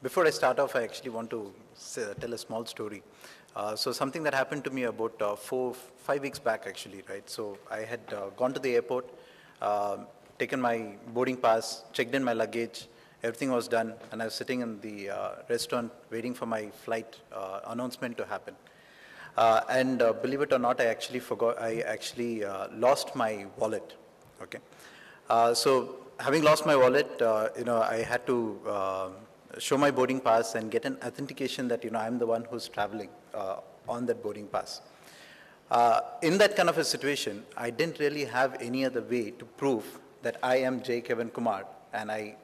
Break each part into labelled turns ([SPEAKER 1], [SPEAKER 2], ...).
[SPEAKER 1] Before I start off, I actually want to tell a small story. So something that happened to me about 5 weeks back, actually, right? So I had gone to the airport, taken my boarding pass, checked in my luggage, everything was done, and I was sitting in the restaurant waiting for my flight announcement to happen. Believe it or not, I actually lost my wallet, okay? So having lost my wallet, I had to show my boarding pass and get an authentication that, I'm the one who's traveling on that boarding pass. In that kind of a situation, I didn't really have any other way to prove that I am J. Kevin Kumar and I,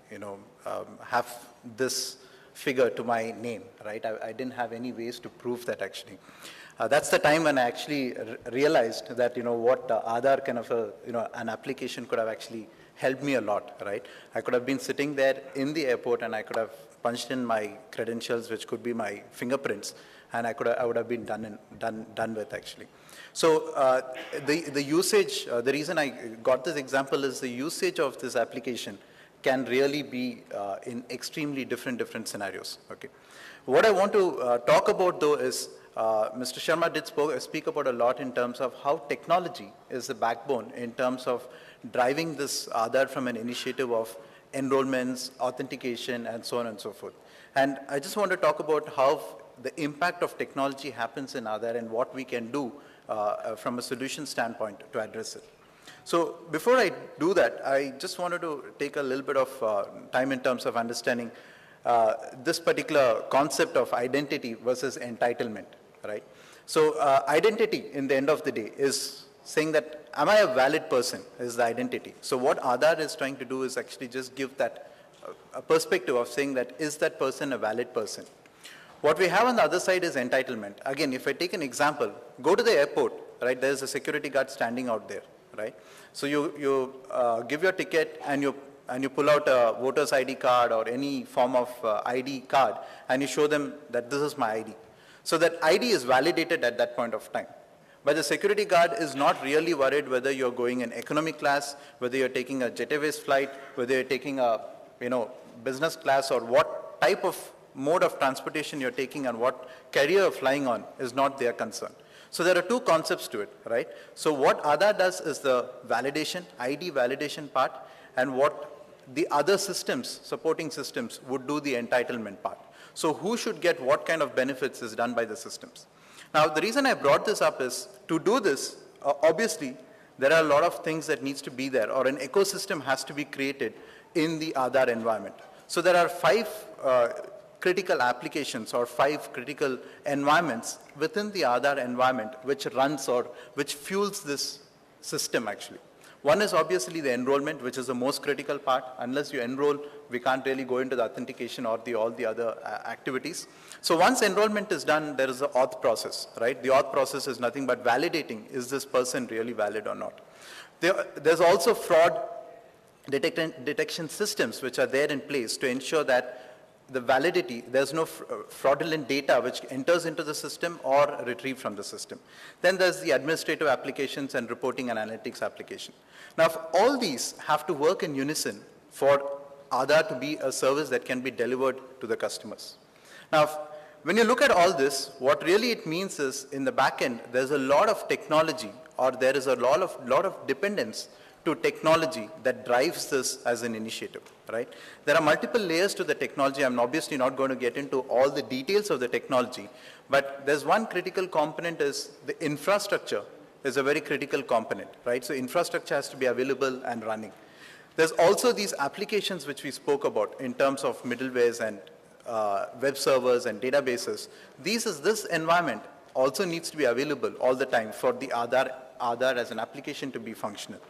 [SPEAKER 1] have this figure to my name, right? I didn't have any ways to prove that actually. That's the time when I actually realized that, what Aadhaar kind of an application could have actually helped me a lot, right? I could have been sitting there in the airport and I could have punched in my credentials, which could be my fingerprints, and I would have been done with actually. So the usage, the reason I got this example is the usage of this application can really be in extremely different scenarios, okay? What I want to talk about though is, Mr. Sharma did speak about a lot in terms of how technology is the backbone in terms of driving this Aadhaar from an initiative of enrollments, authentication, and so on and so forth. And I just want to talk about how the impact of technology happens in Aadhaar and what we can do from a solution standpoint to address it. So before I do that, I just wanted to take a little bit of time in terms of understanding this particular concept of identity versus entitlement, right? So identity, in the end of the day, is saying that, am I a valid person, is the identity. So what Aadhaar is trying to do is actually just give that a perspective of saying that, is that person a valid person? What we have on the other side is entitlement. Again, if I take an example, go to the airport, right? There's a security guard standing out there, right? So you give your ticket and you pull out a voter's ID card or any form of ID card and you show them that this is my ID. So that ID is validated at that point of time. But the security guard is not really worried whether you're going in economy class, whether you're taking a Jet Airways flight, whether you're taking a business class, or what type of mode of transportation you're taking and what carrier you're flying on is not their concern. So there are two concepts to it, right? So what Aadhaar does is the validation, ID validation part, and what the other systems, supporting systems, would do the entitlement part. So who should get what kind of benefits is done by the systems. Now, the reason I brought this up is, to do this, obviously, there are a lot of things that needs to be there, or an ecosystem has to be created in the Aadhaar environment. So there are 5 critical applications or 5 critical environments within the Aadhaar environment which runs or which fuels this system actually. One is obviously the enrollment, which is the most critical part. Unless you enroll, we can't really go into the authentication or all the other activities. So once enrollment is done, there is the auth process, right? The auth process is nothing but validating, is this person really valid or not? There's also fraud detection systems which are there in place to ensure that the validity, there's no fraudulent data which enters into the system or retrieved from the system. Then there's the administrative applications and reporting and analytics application. Now, if all these have to work in unison for Aadhaar to be a service that can be delivered to the customers. Now, when you look at all this, what really it means is, in the back end, there's a lot of technology, or there is a lot of dependence to technology that drives this as an initiative, right? There are multiple layers to the technology. I'm obviously not going to get into all the details of the technology, but there's one critical component is the infrastructure is a very critical component, right? So infrastructure has to be available and running. There's also these applications which we spoke about in terms of middlewares and web servers and databases. This environment also needs to be available all the time for the Aadhaar as an application to be functional.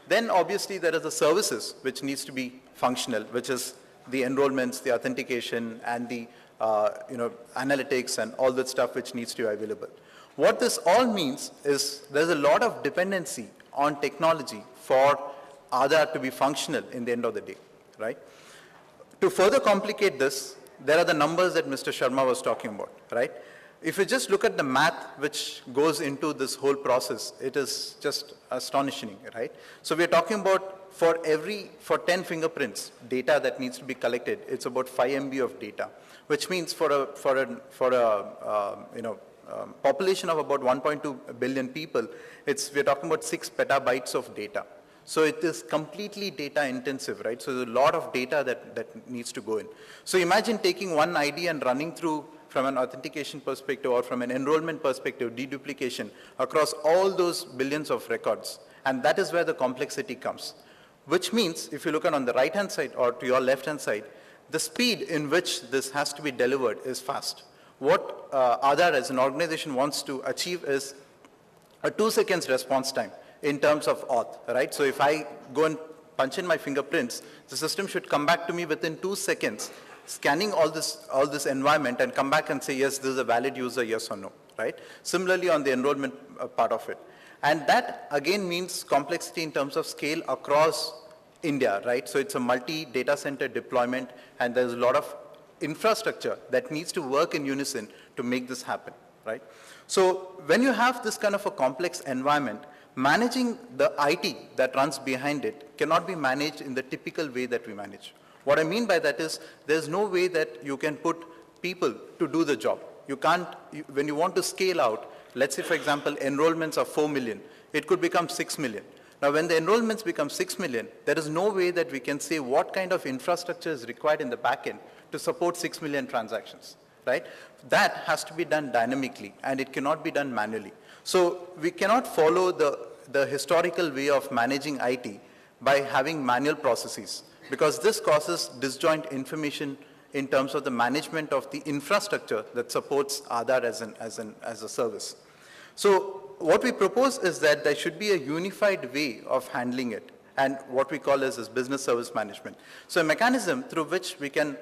[SPEAKER 1] Then obviously there are the services which needs to be functional, which is the enrollments, the authentication, and the analytics and all that stuff which needs to be available. What this all means is there's a lot of dependency on technology for Aadhaar to be functional in the end of the day, right? To further complicate this, there are the numbers that Mr. Sharma was talking about, right? If you just look at the math which goes into this whole process, it is just astonishing, right? So we are talking about for 10 fingerprints data that needs to be collected, it's about 5 MB of data, which means for a population of about 1.2 billion people, we're talking about 6 petabytes of data. So it is completely data intensive, right? So there's a lot of data that needs to go in. So imagine taking one ID and running through from an authentication perspective or from an enrollment perspective, deduplication across all those billions of records. And that is where the complexity comes. Which means, if you look at on the right-hand side or to your left-hand side, the speed in which this has to be delivered is fast. What Aadhaar as an organization wants to achieve is a 2 seconds response time in terms of auth, right? So if I go and punch in my fingerprints, the system should come back to me within 2 seconds, scanning all this environment and come back and say, yes, this is a valid user, yes or no, right? Similarly on the enrollment part of it. And that again means complexity in terms of scale across India, right? So it's a multi-data center deployment and there's a lot of infrastructure that needs to work in unison to make this happen, right? So when you have this kind of a complex environment, managing the IT that runs behind it cannot be managed in the typical way that we manage. What I mean by that is there's no way that you can put people to do the job. You can't, when you want to scale out, let's say for example, enrollments of 4 million, it could become 6 million. Now when the enrollments become 6 million, there is no way that we can say what kind of infrastructure is required in the backend to support 6 million transactions, right? That has to be done dynamically and it cannot be done manually. So we cannot follow the historical way of managing IT by having manual processes because this causes disjoint information in terms of the management of the infrastructure that supports Aadhaar as a service. So what we propose is that there should be a unified way of handling it and what we call as business service management. So a mechanism through which we can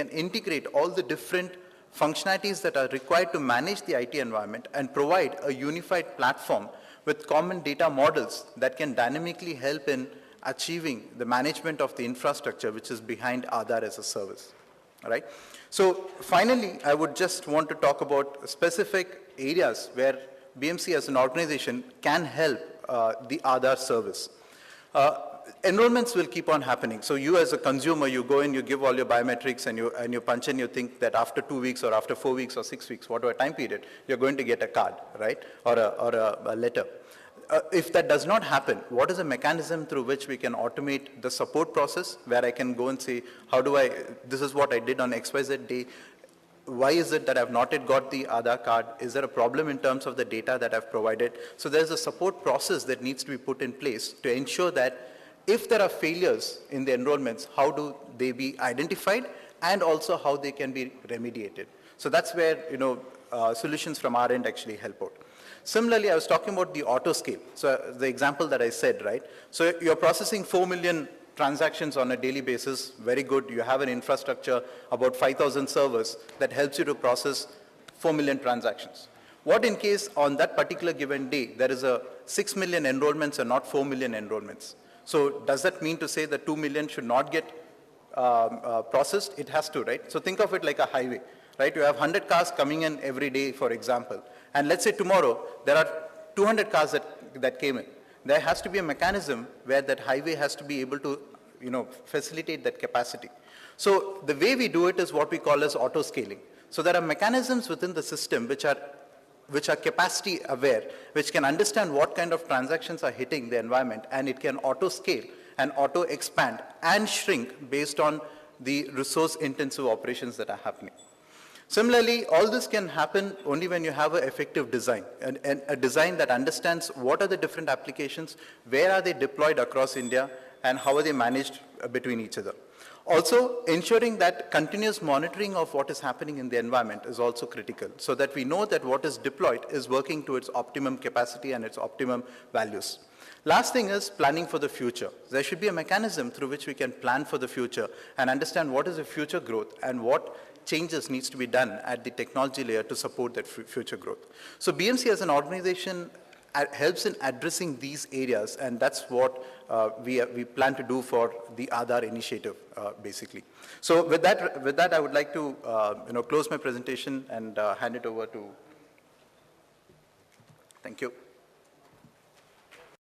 [SPEAKER 1] integrate all the different functionalities that are required to manage the IT environment and provide a unified platform with common data models that can dynamically help in achieving the management of the infrastructure which is behind Aadhaar as a service. All right? So finally, I would just want to talk about specific areas where BMC as an organization can help the Aadhaar service. Enrollments will keep on happening. So you as a consumer, you go in, you give all your biometrics and you punch in, you think that after 2 weeks or after 4 weeks or 6 weeks, whatever time period, you're going to get a card, right? Or a letter. If that does not happen, what is a mechanism through which we can automate the support process where I can go and say, this is what I did on XYZ day. Why is it that I've not yet got the Aadhaar card? Is there a problem in terms of the data that I've provided? So there's a support process that needs to be put in place to ensure that if there are failures in the enrollments, how do they be identified and also how they can be remediated. So that's where, solutions from our end actually help out. Similarly, I was talking about the auto scale. So the example that I said, right? So you're processing 4 million transactions on a daily basis, very good. You have an infrastructure, about 5,000 servers that helps you to process 4 million transactions. What in case on that particular given day, there is a 6 million enrollments and not 4 million enrollments? So does that mean to say that 2 million should not get processed? It has to, right? So think of it like a highway, right? You have 100 cars coming in every day, for example. And let's say tomorrow, there are 200 cars that came in. There has to be a mechanism where that highway has to be able to, facilitate that capacity. So the way we do it is what we call as auto scaling. So there are mechanisms within the system which are capacity aware, which can understand what kind of transactions are hitting the environment, and it can auto scale and auto expand and shrink based on the resource intensive operations that are happening. Similarly, all this can happen only when you have an effective design, and a design that understands what are the different applications, where are they deployed across India, and how are they managed between each other. Also, ensuring that continuous monitoring of what is happening in the environment is also critical, so that we know that what is deployed is working to its optimum capacity and its optimum values. Last thing is planning for the future. There should be a mechanism through which we can plan for the future and understand what is the future growth and what changes needs to be done at the technology layer to support that future growth. So BMC as an organization helps in addressing these areas, and that's what we plan to do for the Aadhaar initiative, basically. So with that, I would like to close my presentation and hand it over to. Thank you.